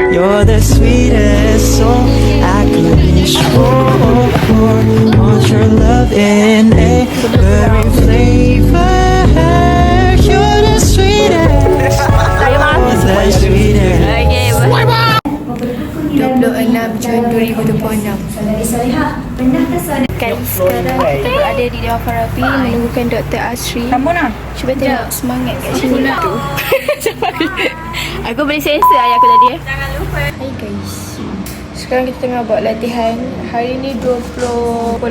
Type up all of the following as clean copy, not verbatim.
You're the sweetest soul I could wish for. Want your love in every flavor. You're the sweetest. You're the sweetest. 26 Jun 2026. Guys, sekarang kita berada di Dewan Farabi menunggukan Dr. Asri. Cuba tengok semangat kat sini tu. Aku boleh sensor ayah aku tadi. Jangan lupa. Hai guys. Sekarang kita tengah buat latihan. Hari ni 28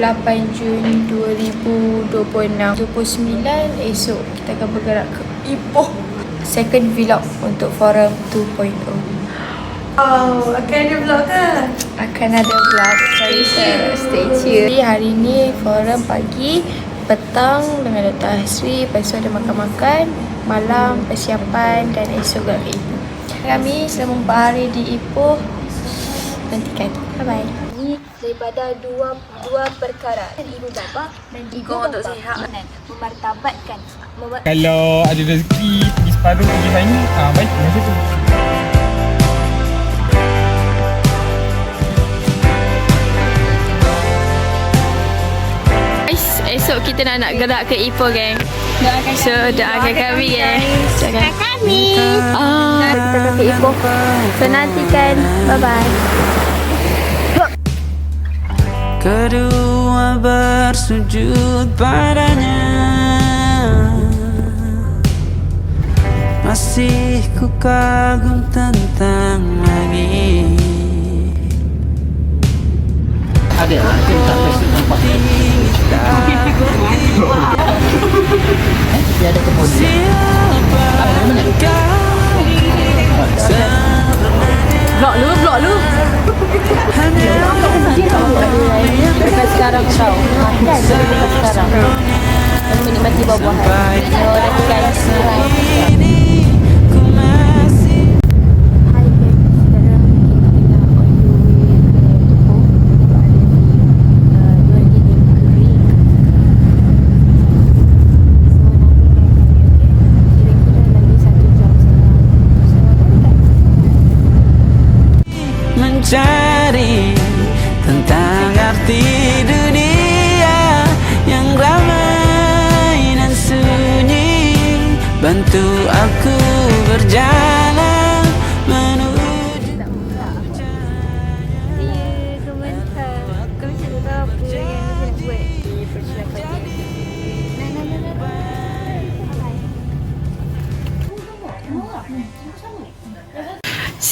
Jun 2026. 29 esok kita akan bergerak ke Ipoh. Second vlog untuk Forum 2.0. Oh, akan ada vlog ke? Akan ada vlog. Stay tune. Jadi hari ni forum pagi, petang dengan Dr. Asri. Lepas tu ada makan-makan, malam persiapan dan esok ke Ipoh. Kami selama 4 hari di Ipoh. Nantikan. Bye-bye. Ini daripada dua perkara. Ibu bapa dan ibu untuk sihat. Memartabatkan. Kalau ada rezeki pergi separuh pergi final, baik macam tu. Esok kita nak gerak ke Ipoh, geng. So, doakan kami, geng. Doakan kami. Kita ke Ipoh. So, nantikan. Bye-bye. Kedua bersujud padanya, masih ku kagum tentang langit. Ada lah, kita tak pasti tempat dia ada kemudian Vlog lu Dekat sekarang tau Kan dekat sekarang Kamu menikmati buah-buahan So, guys Mencari tentang arti dunia yang ramai dan sunyi. Bantu aku berjalan menuju.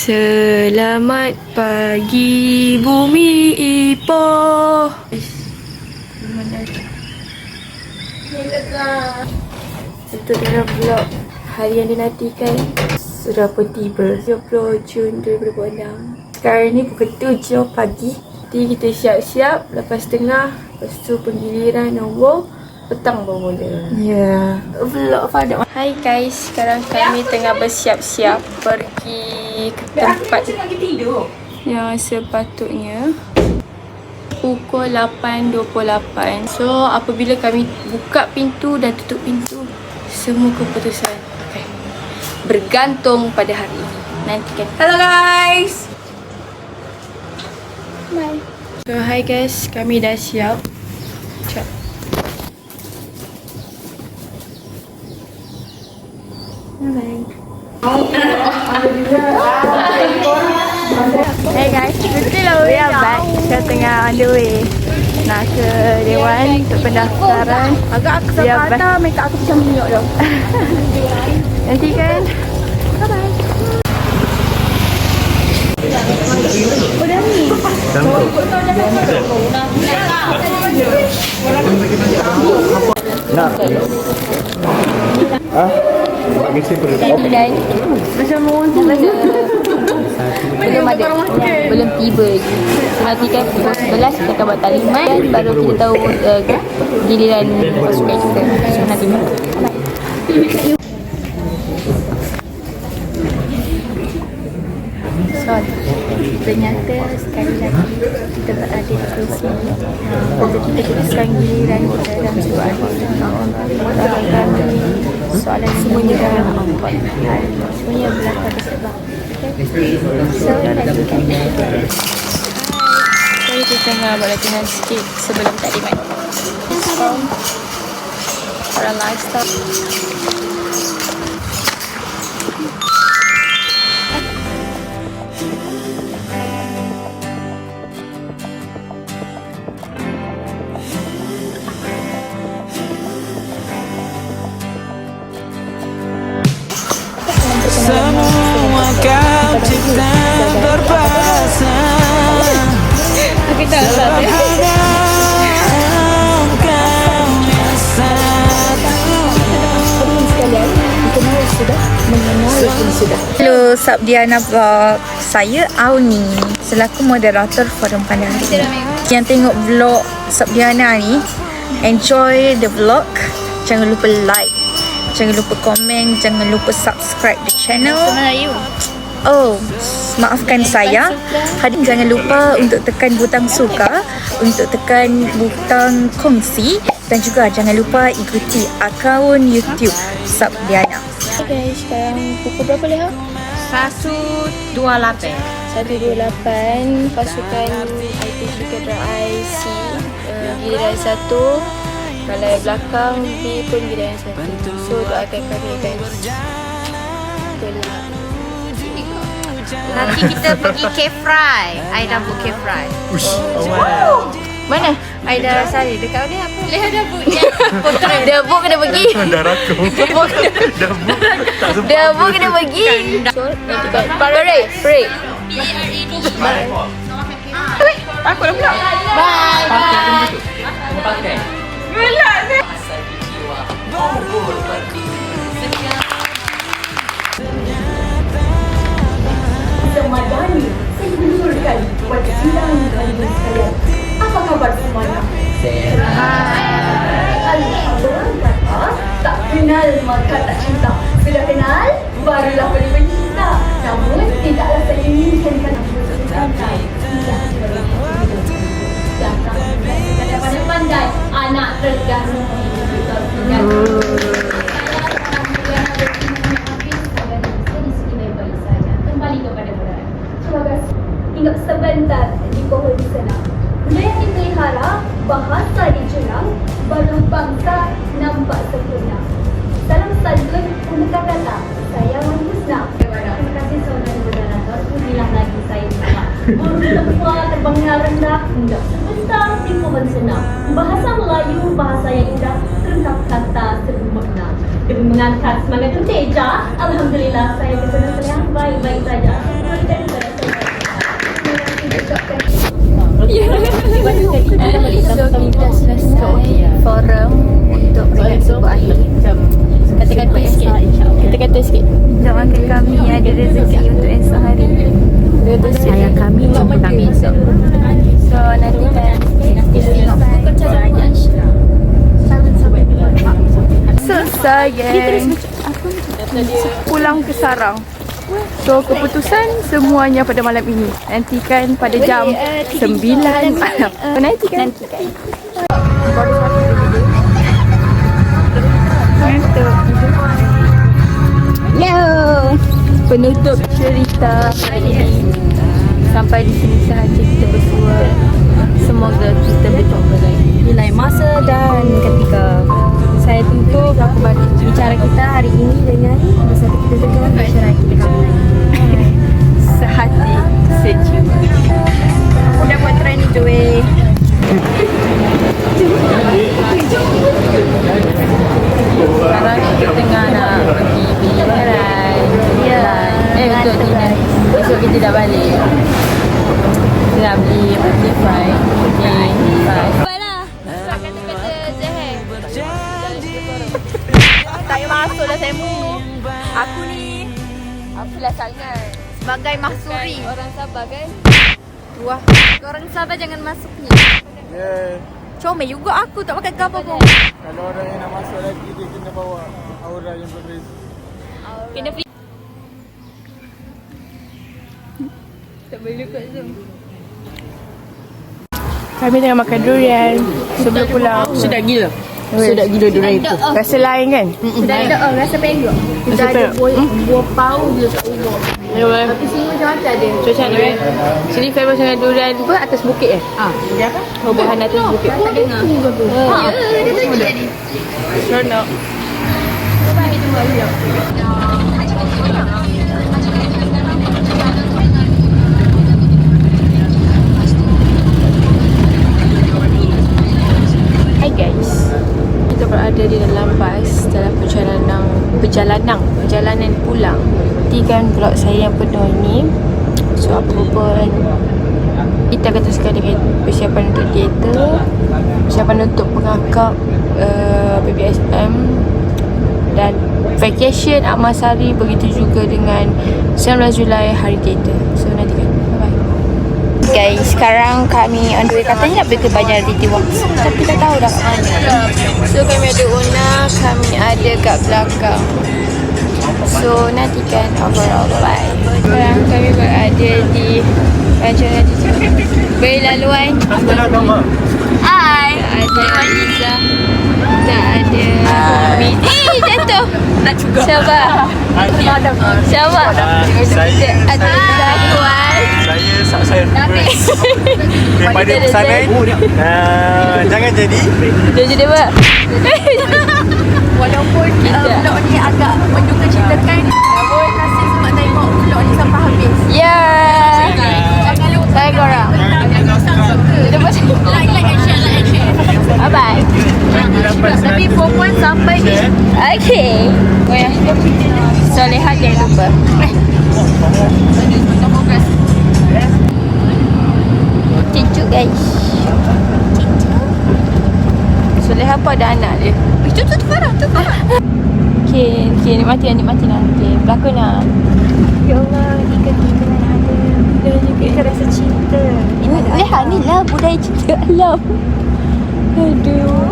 Selamat pagi bumi Ipoh. Itu adalah vlog hari yang dinantikan. Sudah pun tiba 20 Jun 2026. Sekarang ni pukul 7 pagi. Nanti kita siap-siap. Lepas tengah, lepas tu penggiliran nombor petang baru mula. Ya. Vlog pada. Hai guys, sekarang kami tengah bersiap-siap pergi ke tempat yang sepatutnya pukul 8.28. So apabila kami buka pintu dan tutup pintu, semua keputusan bergantung pada hari ini. Nantikan. Hello guys. Bye. So hi guys, kami dah siap. Cak. Bye. Hey guys, we are back. Kita tengah on the way nak ke Dewan untuk pendaftaran. Agak aku kata make up aku macam minyak dah. Nanti kan. Bye bye. Udah ni. Ah, mesti perlu. Macam belum ada, belum tiba lagi. Nanti kan pukul 11 kita akan buat taliman dan baru kita tahu giliran pasukan kita. So nanti so, ternyata sekali lagi kita berada di kursi untuk kita teruskan giliran kita dalam sebuah soalan semuanya dalam semuanya berlaku sebab So, nantikan. Saya kita tengah buat latihan sikit sebelum taklimat. Para lifestyle. Semua kau cipta berbahasa. Aku tak tahu. Kau yang satu. Hello, Sabdiana Vlog. Saya Auni, selaku moderator forum pada hari ini. Yang tengok vlog Sabdiana ni, enjoy the vlog. Jangan lupa like, jangan lupa komen, jangan lupa subscribe the channel. Oh, maafkan saya. Hadir jangan lupa untuk tekan butang suka, untuk tekan butang kongsi dan juga jangan lupa ikuti akaun YouTube Sabdiana. Okay guys, sekarang pukul berapa Leha? 128. 128 pasukan ITC Kedra IC giliran 1, kalau yang belakang B pun giliran 1. So doakan kami guys. Nanti kita pergi K-Fry. Aida book K-Fry. Mana? Aida Sari dekat ni apa? Leha dah book. Dah book kena pergi. Dah rakam. Dah book kena pergi. So nanti kan. Break. Aku dah pula. Bye. Ramadhani, saya menunjukkan kepada undang kalian sekalian. Apa kabar semuanya? Alhamdulillah kata, tak kenal maka tak cinta. Sudah kenal, barulah boleh bercinta. Namun, tidaklah saya inginkan untuk santai. Tidak pandai-pandai, anak terganggu. Ingat sebentar di pohon sana. Budaya dipelihara, bahasa dicerang, baru bangsa nampak sempurna. Salam santun untuk kata saya Musna. Terima kasih saudara moderator. Ulang lagi saya sama. Burung lemah terbangnya rendah, hendak sebentar di pohon sana. Bahasa Melayu, bahasa yang indah, terungkap kata serba makna. Demi mengangkat semangat teja, alhamdulillah saya kesenangan baik-baik saja. So kita selesai forum untuk peringkat subuh akhir. Kata-kata sikit. Kata-kata sikit. Doakan kami ada rezeki untuk esok hari. Sayang kami, jumpa kami esok. So nanti kan So saya pulang ke sarang. So keputusan semuanya pada malam ini. Nantikan pada jam 9 malam. Nantikan. No. Penutup cerita hari ini. Sampai di sini sahaja kita berdua. Semoga kita berjumpa lagi di lain masa dan ketika. Saya tutup bicara kita hari ini dengan bersatu kita dengan masyarakat kita. Sehati sejiwa. Aku dah buat try ni Joey. sekarang kita tengah nak pergi Bilaran. Untuk dinner. Besok kita dah balik. Kita nak beli roti fry. Okay, fry. Kata-kata Zahir. Saya masuk dah saya move. Aku ni Apalah sangat. sebagai mahsuri. Orang Sabah kan? Wah, orang Sabah jangan masuk ni. Yeah. Comel juga aku tak pakai cover pun. Kalau orang yang nak masuk lagi, dia kena bawa aura yang berbeza. Kena pergi. Tak boleh kot Zoom. Kami tengah makan durian sebelum pulang. Sedap gila. Sedap gila durian itu. Rasa lain kan? Sudah ada rasa penggok. Kita ada buah pau je kat rumah. Tapi sini macam-macam ada. Cuaca ni. Sini famous dengan durian apa atas bukit Durian apa? Buah-buahan atas bukit. Tak dengar. Ya, dia tadi. Seronok. Hai guys. Kita berada di dalam bas dalam perjalanan pulang. Nantikan vlog saya yang penuh ini. So apa pun kita akan teruskan dengan persiapan untuk teater, persiapan untuk pengakap PPSM dan vacation Ahmad Sari, begitu juga dengan 19 Julai hari teater. So nantikan. Bye-bye. Guys, sekarang kami on the way, katanya nak pergi ke Banjar Titi Wax, tapi tak tahu dah kat mana. So kami ada Una, kami ada kat belakang. So nantikan overall. Bye. Sekarang kami berada di Banjar Titi Wax. Berlaluan. Hai. Ada Liza. Tak ada Min. Jatuh. Nak juga. Siapa? Siapa? Saya Ada Zakuan. Saya daripada pesanan. Jangan jadi. Dia jadi apa? Walaupun vlog ni agak menduga ceritakan, namun kasih semak tengok vlog ni sampai habis. Ya. Jangan lupa Bye korang. like and share. Bye bye. Tapi perempuan sampai ni Okay. Oh ya. Solehat jangan lupa. Cicu guys. Solehat apa ada anak dia? tu Farah. Okay, nikmati lah. Okay, berlakon lah. Ya Allah, jika kita ada, bila juga kita rasa cinta. Ni lah budaya cinta alam. Aduh.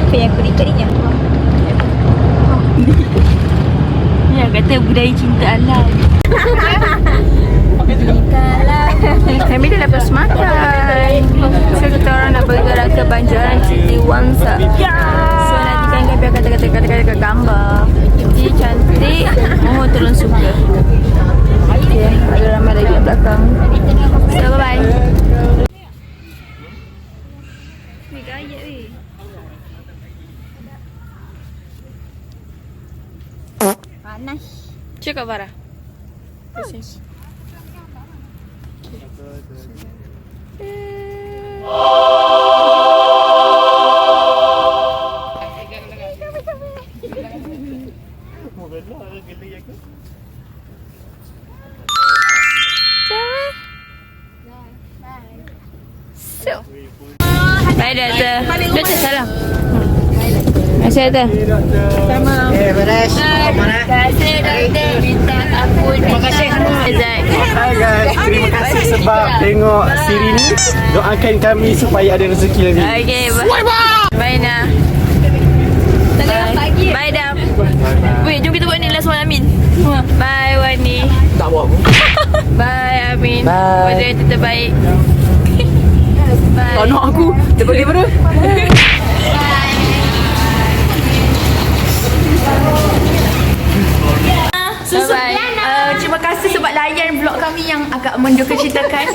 Apa yang kulit-kulitnya? Ni yang kata budaya cinta alam. Kami dah lepas makan. So kita orang nak bergerak ke Banjaran City Wangsa. So nantikan kami akan kata-kata gambar. Jadi cantik. Mohon tolong suka. Okay, ada ramai lagi kat belakang. So bye bye. Gaya weh. Panas. Cakap Farah. Proses. So. Bye Doktor. Doktor salam. Terima kasih Doktor. Sama. Terima kasih Doktor. Minta ampun. Terima kasih semua. Hai guys, terima kasih sebab tengok siri ni. Doakan kami supaya ada rezeki lagi. Okay, bye Nah. Bye. Bye Dam. Wait, jom kita buat ni last one Amin. Bye Wani. Tak buat apa. Bye Amin. Bye. Moderator yang terbaik. Bye. Tak nak aku. Dia pergi mana? terima kasih sebab layan vlog kami yang agak menduga ceritakan.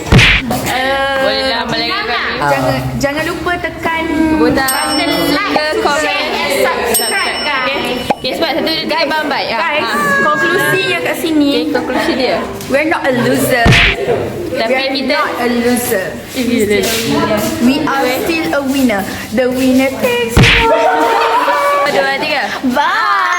Bolehlah melayan kami. Jangan lupa tekan butang like, komen, share, subscribe guys. Okay, sebab satu dia tak bambai. Guys, konklusinya kat sini, Okay, konklusi dia. we're not a loser. Tapi We're kita not a loser. We are still a winner. The winner takes all. 2, 3. Bye.